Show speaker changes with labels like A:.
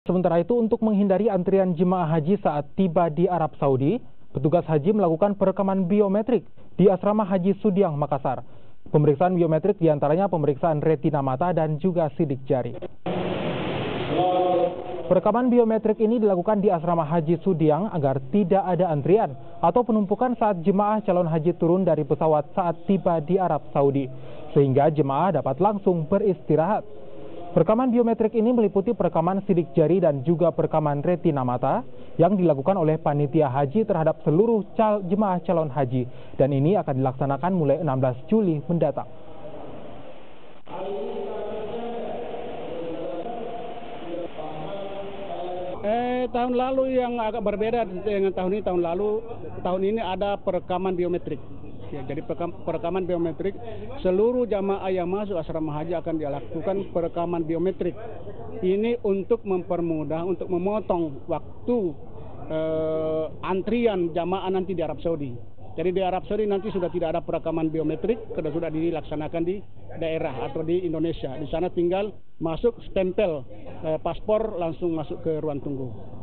A: Sementara itu, untuk menghindari antrian jemaah haji saat tiba di Arab Saudi, petugas haji melakukan perekaman biometrik di Asrama Haji Sudiang, Makassar. Pemeriksaan biometrik diantaranya pemeriksaan retina mata dan juga sidik jari. Perekaman biometrik ini dilakukan di Asrama Haji Sudiang agar tidak ada antrian atau penumpukan saat jemaah calon haji turun dari pesawat saat tiba di Arab Saudi, sehingga jemaah dapat langsung beristirahat. Perekaman biometrik ini meliputi perekaman sidik jari dan juga perekaman retina mata yang dilakukan oleh panitia haji terhadap seluruh jemaah calon haji, dan ini akan dilaksanakan mulai 16 Juli mendatang.
B: Tahun lalu yang agak berbeda dengan tahun ini. Tahun ini ada perekaman biometrik. Ya, jadi perekaman biometrik, seluruh jamaah yang masuk asrama haji akan dilakukan perekaman biometrik. Ini untuk mempermudah, untuk memotong waktu antrian jamaah nanti di Arab Saudi. Jadi di Arab Saudi nanti sudah tidak ada perekaman biometrik, karena sudah dilaksanakan di daerah atau di Indonesia. Di sana tinggal masuk stempel paspor, langsung masuk ke ruang tunggu.